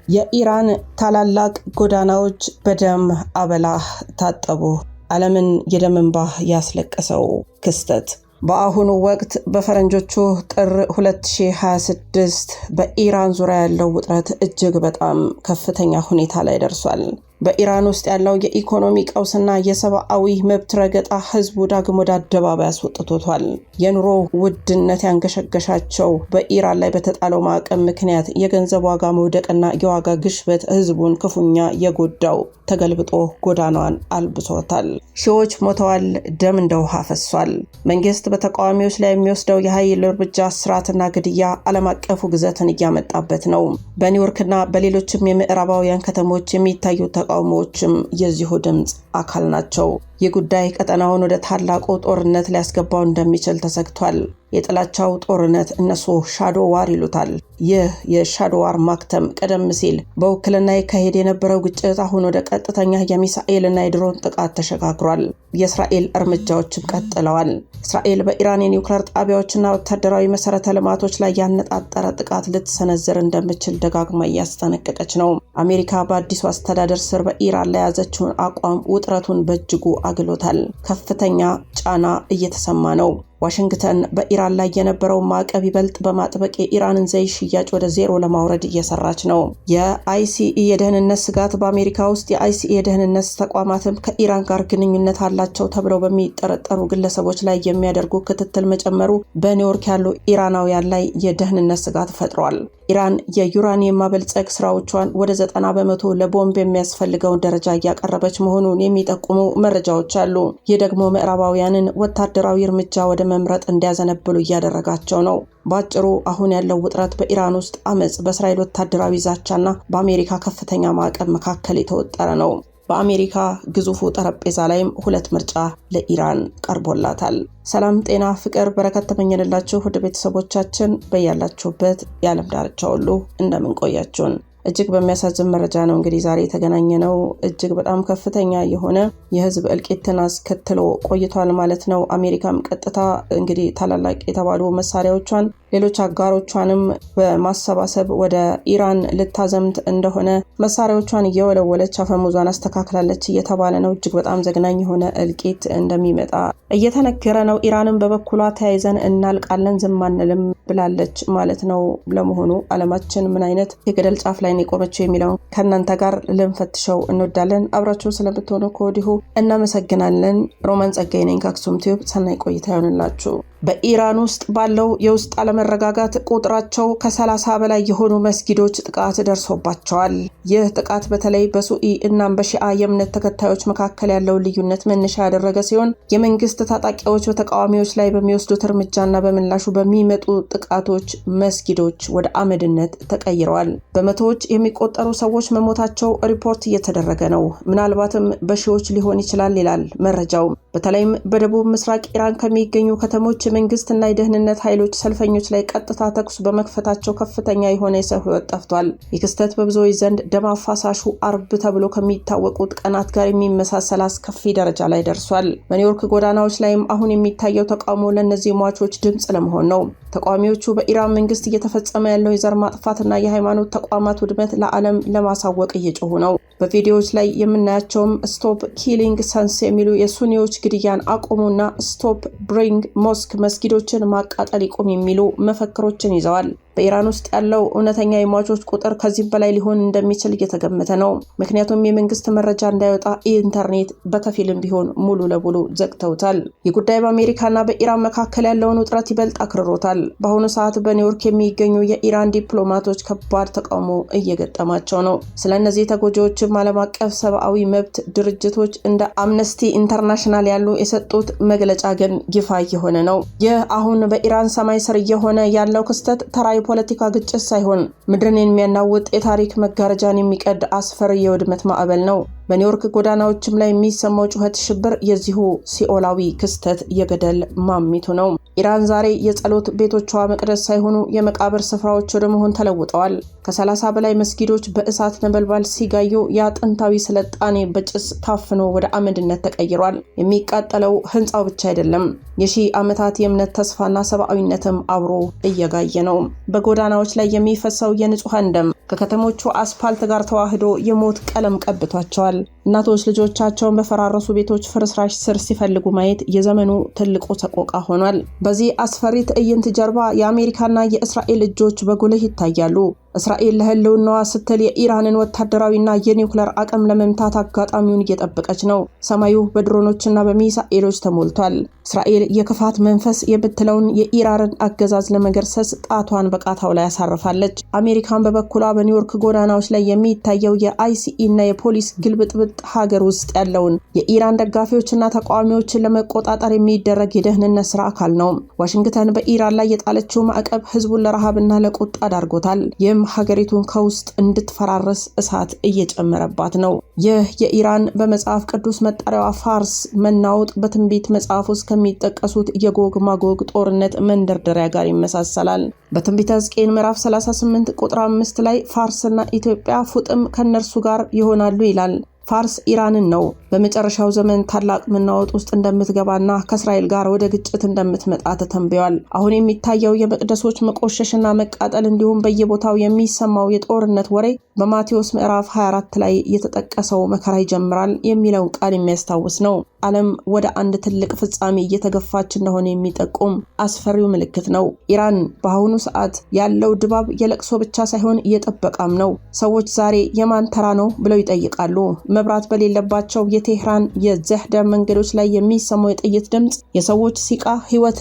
የኢራን ታላላቅ ጎዳናዎች በደም አበላ ታጠቡ። ዓለምን የደም እንባ ያስለቀሰው ክስተት በአሁኑ ወቅት በፈረንጆቹ ጥር 2026 በኢራን ዙሪያ ያለው ውጥረት እጅግ በጣም ከፍተኛ ሁኔታ ላይ ደርሷል። በኢራን ውስጥ ያለው የኢኮኖሚ ቀውስና የሰብአዊ መብት ረገጣ ህዝቡ ዳግም ወደ አደባባይ አስወጥቶታል። የኑሮ ውድነት ያንገሸገሻቸው በኢራን ላይ በተጣለው ማዕቀብ ምክንያት የገንዘብ ዋጋ መውደቅና የዋጋ ግሽበት ህዝቡን ክፉኛ የጎዳው ተገልብጦ ጎዳናዋን አልብሶታል። ሺዎች ሞተዋል። ደም እንደ ውሃ ፈሷል። መንግስት በተቃዋሚዎች ላይ የሚወስደው የኃይል እርምጃ፣ እስራትና ግድያ ዓለም አቀፉ ግዘትን እያመጣበት ነው። በኒውዮርክና በሌሎችም የምዕራባውያን ከተሞች የሚታዩ ተቃውሞዎችም የዚሁ ድምፅ አካል ናቸው። ይህ ጉዳይ ቀጠናውን ወደ ታላቁ ጦርነት ሊያስገባው እንደሚችል ተሰግቷል። የጥላቻው ጦርነት እነሱ ሻዶ ዋር ይሉታል። ይህ የሻዶ ዋር ማክተም ቀደም ሲል በውክልና ይካሄድ የነበረው ግጭት አሁን ወደ ቀጥተኛ የሚሳኤልና የድሮን ጥቃት ተሸጋግሯል። የእስራኤል እርምጃዎችም ቀጥለዋል። እስራኤል በኢራን የኒውክሌር ጣቢያዎችና ወታደራዊ መሰረተ ልማቶች ላይ ያነጣጠረ ጥቃት ልትሰነዝር እንደምትችል ደጋግማ እያስጠነቀቀች ነው። አሜሪካ በአዲሱ አስተዳደር ስር በኢራን ላይ ያዘችውን አቋም ውጥረቱን በእጅጉ አግሎታል። ከፍተኛ ጫና እየተሰማ ነው። ዋሽንግተን በኢራን ላይ የነበረው ማዕቀብ ይበልጥ በማጥበቅ የኢራንን ዘይት ሽያጭ ወደ ዜሮ ለማውረድ እየሰራች ነው። የአይሲኢ የደህንነት ስጋት በአሜሪካ ውስጥ የአይሲኢ የደህንነት ተቋማትም ከኢራን ጋር ግንኙነት አላቸው ተብለው በሚጠረጠሩ ግለሰቦች ላይ የሚያደርጉ ክትትል መጨመሩ በኒውዮርክ ያሉ ኢራናውያን ላይ የደህንነት ስጋት ፈጥሯል። ኢራን የዩራኒየም ማበልጸግ ስራዎቿን ወደ 90% ለቦምብ የሚያስፈልገውን ደረጃ እያቀረበች መሆኑን የሚጠቁሙ መረጃዎች አሉ። ይህ ደግሞ ምዕራባውያንን ወታደራዊ እርምጃ ወደ መምረጥ እንዲያዘነብሉ እያደረጋቸው ነው። ባጭሩ አሁን ያለው ውጥረት በኢራን ውስጥ አመጽ፣ በእስራኤል ወታደራዊ ዛቻና በአሜሪካ ከፍተኛ ማዕቀብ መካከል የተወጠረ ነው። በአሜሪካ ግዙፉ ጠረጴዛ ላይም ሁለት ምርጫ ለኢራን ቀርቦላታል። ሰላም፣ ጤና፣ ፍቅር፣ በረከት ተመኘንላችሁ ወደ ቤተሰቦቻችን በያላችሁበት የዓለም ዳርቻ ሁሉ እንደምን ቆያችሁን። እጅግ በሚያሳዝን መረጃ ነው እንግዲህ ዛሬ የተገናኘ ነው። እጅግ በጣም ከፍተኛ የሆነ የህዝብ እልቂትን አስከትሎ ቆይቷል ማለት ነው። አሜሪካም ቀጥታ እንግዲህ ታላላቅ የተባሉ መሳሪያዎቿን ሌሎች አጋሮቿንም በማሰባሰብ ወደ ኢራን ልታዘምት እንደሆነ መሳሪያዎቿን እየወለወለች አፈሙዟን አስተካክላለች እየተባለ ነው። እጅግ በጣም ዘግናኝ የሆነ እልቂት እንደሚመጣ እየተነገረ ነው። ኢራንም በበኩሏ ተያይዘን እናልቃለን ዝም አንልም ብላለች ማለት ነው። ለመሆኑ ዓለማችን ምን አይነት የገደል ጫፍ ላይ የቆመችው የሚለውን ከእናንተ ጋር ልንፈትሸው እንወዳለን። አብራችሁ ስለምትሆኑ ከወዲሁ እናመሰግናለን። ሮማን ጸጋዬ ነኝ ከአክሱም ቲዩብ። ሰናይ ቆይታ ይሆንላችሁ። በኢራን ውስጥ ባለው የውስጥ አለመረጋጋት ቁጥራቸው ከ30 በላይ የሆኑ መስጊዶች ጥቃት ደርሶባቸዋል። ይህ ጥቃት በተለይ በሱኢ እና በሺአ የእምነት ተከታዮች መካከል ያለው ልዩነት መነሻ ያደረገ ሲሆን የመንግስት ታጣቂዎች በተቃዋሚዎች ላይ በሚወስዱት እርምጃና በምላሹ በሚመጡ ጥቃቶች መስጊዶች ወደ አመድነት ተቀይረዋል። በመቶዎች የሚቆጠሩ ሰዎች መሞታቸው ሪፖርት እየተደረገ ነው። ምናልባትም በሺዎች ሊሆን ይችላል ይላል መረጃው። በተለይም በደቡብ ምስራቅ ኢራን ከሚገኙ ከተሞች የመንግስትና የደህንነት ኃይሎች ሰልፈኞች ላይ ቀጥታ ተኩስ በመክፈታቸው ከፍተኛ የሆነ የሰው ህይወት ጠፍቷል። የክስተት በብዙዎች ዘንድ ደም አፋሳሹ አርብ ተብሎ ከሚታወቁት ቀናት ጋር የሚመሳሰል አስከፊ ደረጃ ላይ ደርሷል። በኒውዮርክ ጎዳናዎች ላይም አሁን የሚታየው ተቃውሞ ለእነዚህ ሟቾች ድምጽ ለመሆን ነው። ተቃዋሚዎቹ በኢራን መንግስት እየተፈጸመ ያለው የዘር ማጥፋትና የሃይማኖት ተቋማት ውድመት ለዓለም ለማሳወቅ እየጮሁ ነው። በቪዲዮዎች ላይ የምናያቸውም ስቶፕ ኪሊንግ ሰንስ የሚሉ የሱኒዎች ግድያን አቁሙና ስቶፕ ብሪንግ ሞስክ መስጊዶችን ማቃጠል ይቁም የሚሉ መፈክሮችን ይዘዋል። በኢራን ውስጥ ያለው እውነተኛ የሟቾች ቁጥር ከዚህ በላይ ሊሆን እንደሚችል እየተገመተ ነው። ምክንያቱም የመንግስት መረጃ እንዳይወጣ ኢንተርኔት በከፊልም ቢሆን ሙሉ ለሙሉ ዘግተውታል። ይህ ጉዳይ በአሜሪካና በኢራን መካከል ያለውን ውጥረት ይበልጥ አክርሮታል። በአሁኑ ሰዓት በኒውዮርክ የሚገኙ የኢራን ዲፕሎማቶች ከባድ ተቃውሞ እየገጠማቸው ነው። ስለነዚህ ተጎጂዎችም ዓለም አቀፍ ሰብአዊ መብት ድርጅቶች እንደ አምነስቲ ኢንተርናሽናል ያሉ የሰጡት መግለጫ ግን ይፋ እየሆነ ነው። ይህ አሁን በኢራን ሰማይ ስር እየሆነ ያለው ክስተት ተራ የፖለቲካ ግጭት ሳይሆን ምድርን የሚያናውጥ የታሪክ መጋረጃን የሚቀድ አስፈሪ የውድመት ማዕበል ነው። በኒውዮርክ ጎዳናዎችም ላይ የሚሰማው ጩኸት ሽብር የዚሁ ሲኦላዊ ክስተት የገደል ማሚቱ ነው። ኢራን ዛሬ የጸሎት ቤቶቿ መቅደስ ሳይሆኑ የመቃብር ስፍራዎች ወደ መሆን ተለውጠዋል። ከ30 በላይ መስጊዶች በእሳት ነበልባል ሲጋዩ የጥንታዊ ስልጣኔ በጭስ ታፍኖ ወደ አመድነት ተቀይሯል። የሚቃጠለው ህንጻው ብቻ አይደለም፣ የሺህ ዓመታት የእምነት ተስፋና ሰብአዊነትም አብሮ እየጋየ ነው። በጎዳናዎች ላይ የሚፈሰው የንጹሃን ደም ከከተሞቹ አስፋልት ጋር ተዋህዶ የሞት ቀለም ቀብቷቸዋል። እናቶች ልጆቻቸውን በፈራረሱ ቤቶች ፍርስራሽ ስር ሲፈልጉ ማየት የዘመኑ ትልቁ ሰቆቃ ሆኗል። በዚህ አስፈሪ ትዕይንት ጀርባ የአሜሪካና የእስራኤል እጆች በጉልህ ይታያሉ። እስራኤል ለህልውናዋ ስትል የኢራንን ወታደራዊና የኒውክሌር አቅም ለመምታት አጋጣሚውን እየጠበቀች ነው። ሰማዩ በድሮኖችና በሚሳኤሎች ተሞልቷል። እስራኤል የክፋት መንፈስ የምትለውን የኢራንን አገዛዝ ለመገርሰስ ጣቷን በቃታው ላይ ያሳርፋለች። አሜሪካን በበኩሏ በኒውዮርክ ጎዳናዎች ላይ የሚታየው የአይሲኢ እና የፖሊስ ግልብጥብጥ ሀገር ውስጥ ያለውን የኢራን ደጋፊዎችና ተቃዋሚዎችን ለመቆጣጠር የሚደረግ የደህንነት ስራ አካል ነው። ዋሽንግተን በኢራን ላይ የጣለችው ማዕቀብ ህዝቡን ለረሃብና ለቁጣ ዳርጎታል። ይህም ሀገሪቱን ከውስጥ እንድትፈራረስ እሳት እየጨመረባት ነው። ይህ የኢራን በመጽሐፍ ቅዱስ መጠሪያዋ ፋርስ መናወጥ በትንቢት መጽሐፍ ውስጥ ከሚጠቀሱት የጎግ ማጎግ ጦርነት መንደርደሪያ ጋር ይመሳሰላል። በትንቢተ ሕዝቅኤል ምዕራፍ 38 ቁጥር 5 ላይ ፋርስና ኢትዮጵያ ፉጥም ከነርሱ ጋር ይሆናሉ ይላል። ፋርስ ኢራንን ነው በመጨረሻው ዘመን ታላቅ መናወጥ ውስጥ እንደምትገባና ከእስራኤል ጋር ወደ ግጭት እንደምትመጣ ተተንብዮአል። አሁን የሚታየው የመቅደሶች መቆሸሽና መቃጠል እንዲሁም በየቦታው የሚሰማው የጦርነት ወሬ በማቴዎስ ምዕራፍ 24 ላይ የተጠቀሰው መከራ ይጀምራል የሚለውን ቃል የሚያስታውስ ነው። ዓለም ወደ አንድ ትልቅ ፍጻሜ እየተገፋች እንደሆነ የሚጠቁም አስፈሪው ምልክት ነው። ኢራን በአሁኑ ሰዓት ያለው ድባብ የለቅሶ ብቻ ሳይሆን የጠበቃም ነው። ሰዎች ዛሬ የማን ተራ ነው ብለው ይጠይቃሉ። መብራት በሌለባቸው የቴህራን የዘህደም መንገዶች ላይ የሚሰማው የጥይት ድምጽ የሰዎች ሲቃ ህይወት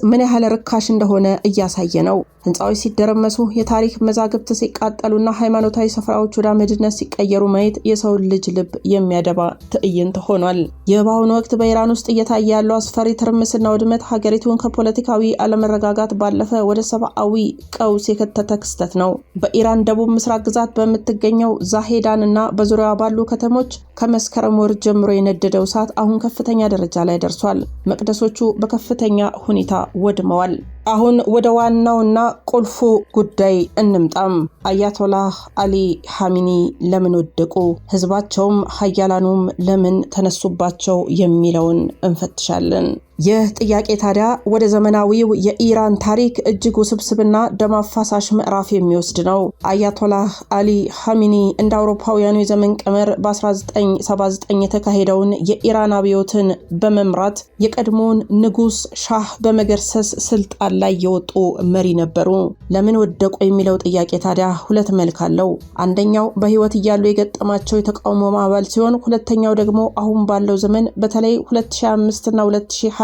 ምን ያህል ርካሽ እንደሆነ እያሳየ ነው። ህንጻዎች ሲደረመሱ፣ የታሪክ መዛግብት ሲቃጠሉና ሃይማኖታዊ ስፍራዎች ወደ አመድነት ሲቀየሩ ማየት የሰው ልጅ ልብ የሚያደባ ትዕይንት ሆኗል። ይህ በአሁኑ ወቅት በኢራን ውስጥ እየታየ ያለው አስፈሪ ትርምስና ውድመት ሀገሪቱን ከፖለቲካዊ አለመረጋጋት ባለፈ ወደ ሰብአዊ ቀውስ የከተተ ክስተት ነው። በኢራን ደቡብ ምስራቅ ግዛት በምትገኘው ዛሄዳንና በዙሪያዋ ባሉ ከተሞች ከመስከረም ወር ጀምሮ የነደደው እሳት አሁን ከፍተኛ ደረጃ ላይ ደርሷል። መቅደሶቹ በከፍተኛ ሁኔታ ወድመዋል። አሁን ወደ ዋናውና ቁልፉ ጉዳይ እንምጣም። አያቶላህ አሊ ሐሚኒ ለምን ወደቁ? ህዝባቸውም ሀያላኑም ለምን ተነሱባቸው የሚለውን እንፈትሻለን። ይህ ጥያቄ ታዲያ ወደ ዘመናዊው የኢራን ታሪክ እጅግ ውስብስብና ደም አፋሳሽ ምዕራፍ የሚወስድ ነው። አያቶላህ አሊ ሐሚኒ እንደ አውሮፓውያኑ የዘመን ቀመር በ1979 የተካሄደውን የኢራን አብዮትን በመምራት የቀድሞውን ንጉስ ሻህ በመገርሰስ ስልጣን ላይ የወጡ መሪ ነበሩ። ለምን ወደቁ የሚለው ጥያቄ ታዲያ ሁለት መልክ አለው። አንደኛው በህይወት እያሉ የገጠማቸው የተቃውሞ ማዕበል ሲሆን፣ ሁለተኛው ደግሞ አሁን ባለው ዘመን በተለይ 2005 እና 2026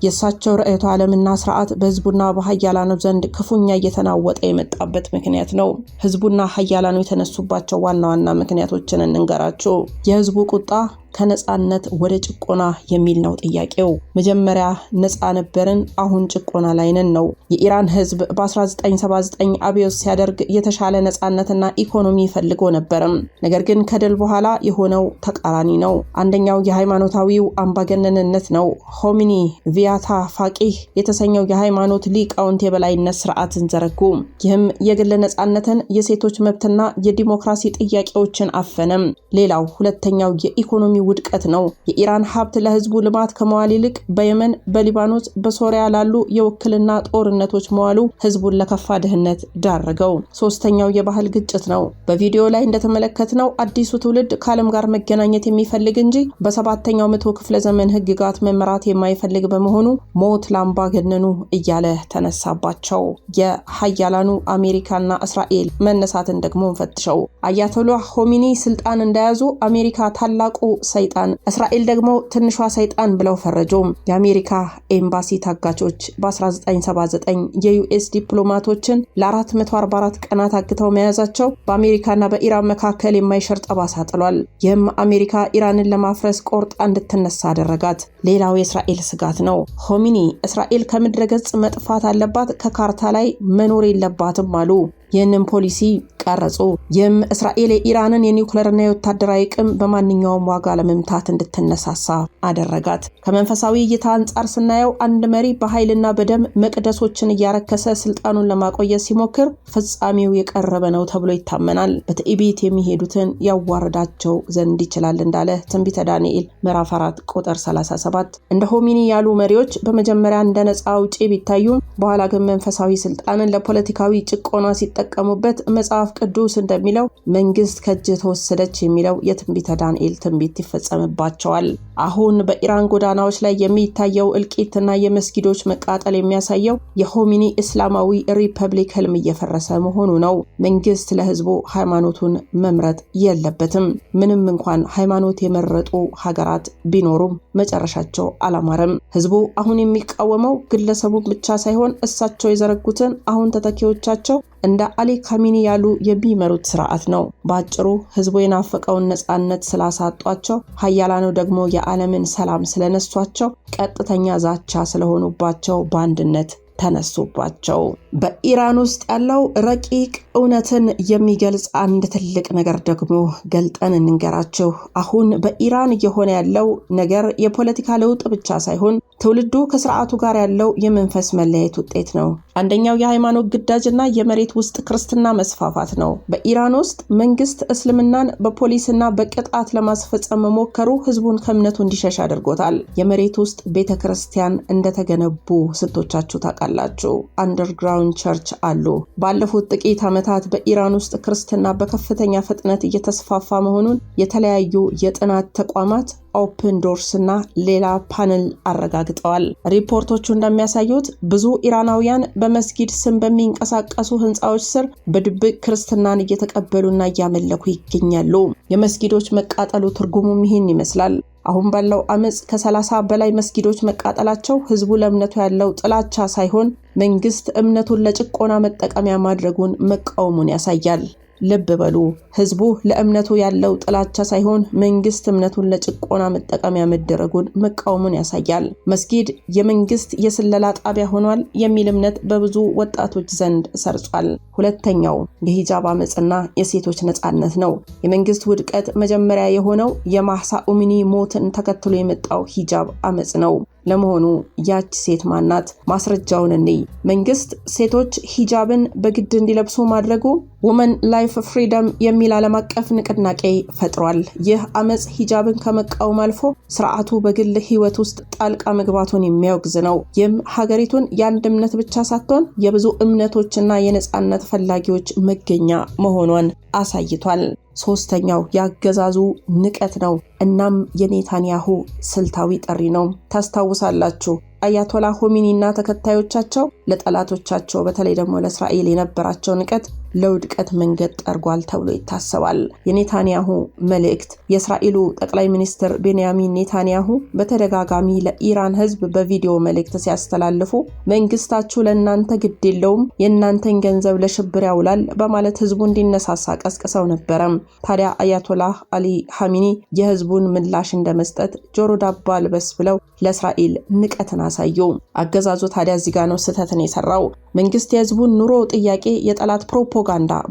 የእሳቸው ርዕዮተ ዓለምና ስርዓት በህዝቡና በሀያላኑ ዘንድ ክፉኛ እየተናወጠ የመጣበት ምክንያት ነው። ህዝቡና ሀያላኑ የተነሱባቸው ዋና ዋና ምክንያቶችን እንንገራችሁ። የህዝቡ ቁጣ ከነጻነት ወደ ጭቆና የሚል ነው ጥያቄው። መጀመሪያ ነጻ ነበርን፣ አሁን ጭቆና ላይ ነን ነው። የኢራን ህዝብ በ1979 አብዮት ሲያደርግ የተሻለ ነጻነትና ኢኮኖሚ ፈልጎ ነበርም። ነገር ግን ከድል በኋላ የሆነው ተቃራኒ ነው። አንደኛው የሃይማኖታዊው አምባገነንነት ነው። ሆሚኒ ቪያታ ፋቂህ የተሰኘው የሃይማኖት ሊቃውንት የበላይነት ስርዓትን ዘረጉ። ይህም የግል ነጻነትን፣ የሴቶች መብትና የዲሞክራሲ ጥያቄዎችን አፈነም። ሌላው ሁለተኛው የኢኮኖሚ ውድቀት ነው። የኢራን ሀብት ለህዝቡ ልማት ከመዋል ይልቅ በየመን፣ በሊባኖስ፣ በሶሪያ ላሉ የውክልና ጦርነቶች መዋሉ ህዝቡን ለከፋ ድህነት ዳረገው። ሶስተኛው የባህል ግጭት ነው። በቪዲዮ ላይ እንደተመለከትነው አዲሱ ትውልድ ከዓለም ጋር መገናኘት የሚፈልግ እንጂ በሰባተኛው መቶ ክፍለ ዘመን ህግጋት መመራት የማይፈልግ በመሆኑ ሞት ለአምባገነኑ እያለ ተነሳባቸው። የሀያላኑ አሜሪካና እስራኤል መነሳትን ደግሞ እንፈትሸው። አያቶላህ ሆሚኒ ስልጣን እንደያዙ አሜሪካ ታላቁ ሰይጣን፣ እስራኤል ደግሞ ትንሿ ሰይጣን ብለው ፈረጁ። የአሜሪካ ኤምባሲ ታጋቾች በ1979 የዩኤስ ዲፕሎማቶችን ለ444 ቀናት አግተው መያዛቸው በአሜሪካና በኢራን መካከል የማይሽር ጠባሳ ጥሏል። ይህም አሜሪካ ኢራንን ለማፍረስ ቆርጣ እንድትነሳ አደረጋት። ሌላው የእስራኤል ስጋት ነው። ሆሚኒ እስራኤል ከምድረ ገጽ መጥፋት አለባት፣ ከካርታ ላይ መኖር የለባትም አሉ። ይህንን ፖሊሲ ቀረጹ። ይህም እስራኤል የኢራንን የኒውክሌርና የወታደራዊ አቅም በማንኛውም ዋጋ ለመምታት እንድትነሳሳ አደረጋት። ከመንፈሳዊ እይታ አንጻር ስናየው አንድ መሪ በኃይልና በደም መቅደሶችን እያረከሰ ስልጣኑን ለማቆየት ሲሞክር ፍጻሜው የቀረበ ነው ተብሎ ይታመናል። በትዕቢት የሚሄዱትን ያዋርዳቸው ዘንድ ይችላል እንዳለ ትንቢተ ዳንኤል ምዕራፍ 4 ቁጥር 37። እንደ ሆሚኒ ያሉ መሪዎች በመጀመሪያ እንደ ነፃ አውጪ ቢታዩም በኋላ ግን መንፈሳዊ ስልጣንን ለፖለቲካዊ ጭቆና የሚጠቀሙበት መጽሐፍ ቅዱስ እንደሚለው መንግስት ከእጅ ተወሰደች የሚለው የትንቢተ ዳንኤል ትንቢት ይፈጸምባቸዋል። አሁን በኢራን ጎዳናዎች ላይ የሚታየው እልቂትና የመስጊዶች መቃጠል የሚያሳየው የሆሚኒ እስላማዊ ሪፐብሊክ ህልም እየፈረሰ መሆኑ ነው። መንግስት ለህዝቡ ሃይማኖቱን መምረጥ የለበትም። ምንም እንኳን ሃይማኖት የመረጡ ሀገራት ቢኖሩም መጨረሻቸው አላማረም። ህዝቡ አሁን የሚቃወመው ግለሰቡን ብቻ ሳይሆን እሳቸው የዘረጉትን አሁን ተተኪዎቻቸው እንደ አሊ ካሚኒ ያሉ የሚመሩት ስርዓት ነው። ባጭሩ ህዝቡ የናፈቀውን ነጻነት ስላሳጧቸው፣ ሀያላኑ ደግሞ የዓለምን ሰላም ስለነሷቸው፣ ቀጥተኛ ዛቻ ስለሆኑባቸው በአንድነት ተነሱባቸው። በኢራን ውስጥ ያለው ረቂቅ እውነትን የሚገልጽ አንድ ትልቅ ነገር ደግሞ ገልጠን እንንገራችሁ። አሁን በኢራን እየሆነ ያለው ነገር የፖለቲካ ለውጥ ብቻ ሳይሆን ትውልዱ ከስርዓቱ ጋር ያለው የመንፈስ መለያየት ውጤት ነው። አንደኛው የሃይማኖት ግዳጅና የመሬት ውስጥ ክርስትና መስፋፋት ነው። በኢራን ውስጥ መንግስት እስልምናን በፖሊስና በቅጣት ለማስፈጸም መሞከሩ ህዝቡን ከእምነቱ እንዲሸሽ አድርጎታል። የመሬት ውስጥ ቤተክርስቲያን እንደተገነቡ ስንቶቻችሁ ታውቃላችሁ? አንደርግራውንድ ቸርች አሉ። ባለፉት ጥቂት ዓመታት በኢራን ውስጥ ክርስትና በከፍተኛ ፍጥነት እየተስፋፋ መሆኑን የተለያዩ የጥናት ተቋማት ኦፕን ዶርስ እና ሌላ ፓነል አረጋግጠዋል። ሪፖርቶቹ እንደሚያሳዩት ብዙ ኢራናውያን በመስጊድ ስም በሚንቀሳቀሱ ህንፃዎች ስር በድብቅ ክርስትናን እየተቀበሉና እያመለኩ ይገኛሉ። የመስጊዶች መቃጠሉ ትርጉሙም ይህን ይመስላል። አሁን ባለው አመጽ ከ30 በላይ መስጊዶች መቃጠላቸው ህዝቡ ለእምነቱ ያለው ጥላቻ ሳይሆን መንግስት እምነቱን ለጭቆና መጠቀሚያ ማድረጉን መቃወሙን ያሳያል። ልብ በሉ፣ ህዝቡ ለእምነቱ ያለው ጥላቻ ሳይሆን መንግስት እምነቱን ለጭቆና መጠቀሚያ መደረጉን መቃወሙን ያሳያል። መስጊድ የመንግስት የስለላ ጣቢያ ሆኗል የሚል እምነት በብዙ ወጣቶች ዘንድ ሰርጿል። ሁለተኛው የሂጃብ አመጽና የሴቶች ነጻነት ነው። የመንግስት ውድቀት መጀመሪያ የሆነው የማህሳ አሚኒ ሞትን ተከትሎ የመጣው ሂጃብ አመጽ ነው። ለመሆኑ ያች ሴት ማናት? ማስረጃውን እንይ። መንግስት ሴቶች ሂጃብን በግድ እንዲለብሱ ማድረጉ ውመን ላይፍ ፍሪደም የሚል ዓለም አቀፍ ንቅናቄ ፈጥሯል። ይህ አመጽ ሂጃብን ከመቃወም አልፎ ስርዓቱ በግል ህይወት ውስጥ ጣልቃ መግባቱን የሚያወግዝ ነው። ይህም ሀገሪቱን የአንድ እምነት ብቻ ሳትሆን የብዙ እምነቶችና የነጻነት ፈላጊዎች መገኛ መሆኗን አሳይቷል። ሶስተኛው ያገዛዙ ንቀት ነው። እናም የኔታንያሁ ስልታዊ ጥሪ ነው። ታስታውሳላችሁ አያቶላ ሆሚኒና ተከታዮቻቸው ለጠላቶቻቸው በተለይ ደግሞ ለእስራኤል የነበራቸው ንቀት ለውድቀት መንገድ ጠርጓል ተብሎ ይታሰባል። የኔታንያሁ መልእክት የእስራኤሉ ጠቅላይ ሚኒስትር ቤንያሚን ኔታንያሁ በተደጋጋሚ ለኢራን ህዝብ በቪዲዮ መልእክት ሲያስተላልፉ መንግስታችሁ ለእናንተ ግድ የለውም፣ የእናንተን ገንዘብ ለሽብር ያውላል በማለት ህዝቡ እንዲነሳሳ ቀስቅሰው ነበረም። ታዲያ አያቶላህ አሊ ኻሜኒ የህዝቡን ምላሽ እንደመስጠት ጆሮ ዳባ ልበስ ብለው ለእስራኤል ንቀትን አሳዩ። አገዛዙ ታዲያ እዚህ ጋር ነው ስህተትን የሰራው። መንግስት የህዝቡን ኑሮ ጥያቄ የጠላት ፕሮፓጋንዳ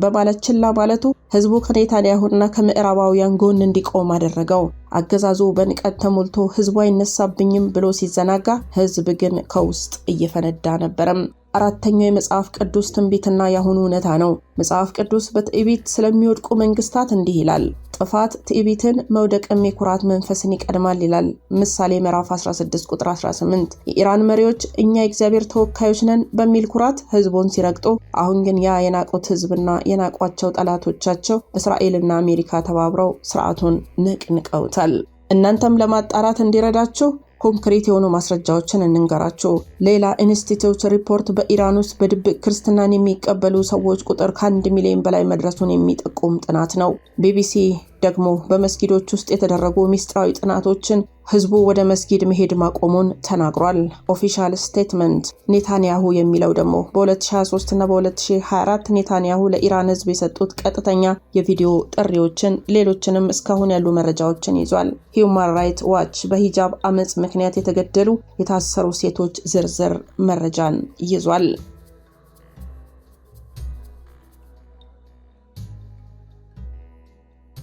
በማለት ችላ ማለቱ ህዝቡ ከኔታንያሁና ከምዕራባውያን ጎን እንዲቆም አደረገው። አገዛዙ በንቀት ተሞልቶ ህዝቡ አይነሳብኝም ብሎ ሲዘናጋ፣ ህዝብ ግን ከውስጥ እየፈነዳ ነበረም። አራተኛው የመጽሐፍ ቅዱስ ትንቢትና ያሁኑ እውነታ ነው። መጽሐፍ ቅዱስ በትዕቢት ስለሚወድቁ መንግስታት እንዲህ ይላል። ጥፋት ትዕቢትን፣ መውደቅም የኩራት መንፈስን ይቀድማል ይላል ምሳሌ ምዕራፍ 16 ቁጥር 18። የኢራን መሪዎች እኛ የእግዚአብሔር ተወካዮች ነን በሚል ኩራት ህዝቡን ሲረግጡ፣ አሁን ግን ያ የናቁት ህዝብና የናቋቸው ጠላቶቻቸው እስራኤልና አሜሪካ ተባብረው ስርዓቱን ንቀውታል። እናንተም ለማጣራት እንዲረዳችሁ ኮንክሪት የሆኑ ማስረጃዎችን እንንገራችሁ። ሌላ ኢንስቲትዩት ሪፖርት በኢራን ውስጥ በድብቅ ክርስትናን የሚቀበሉ ሰዎች ቁጥር ከ1 ሚሊዮን በላይ መድረሱን የሚጠቁም ጥናት ነው። ቢቢሲ ደግሞ በመስጊዶች ውስጥ የተደረጉ ሚስጥራዊ ጥናቶችን ህዝቡ ወደ መስጊድ መሄድ ማቆሙን ተናግሯል። ኦፊሻል ስቴትመንት ኔታንያሁ የሚለው ደግሞ በ2023 እና በ2024 ኔታንያሁ ለኢራን ህዝብ የሰጡት ቀጥተኛ የቪዲዮ ጥሪዎችን፣ ሌሎችንም እስካሁን ያሉ መረጃዎችን ይዟል። ሂዩማን ራይትስ ዋች በሂጃብ አመጽ ምክንያት የተገደሉ የታሰሩ ሴቶች ዝርዝር መረጃን ይዟል።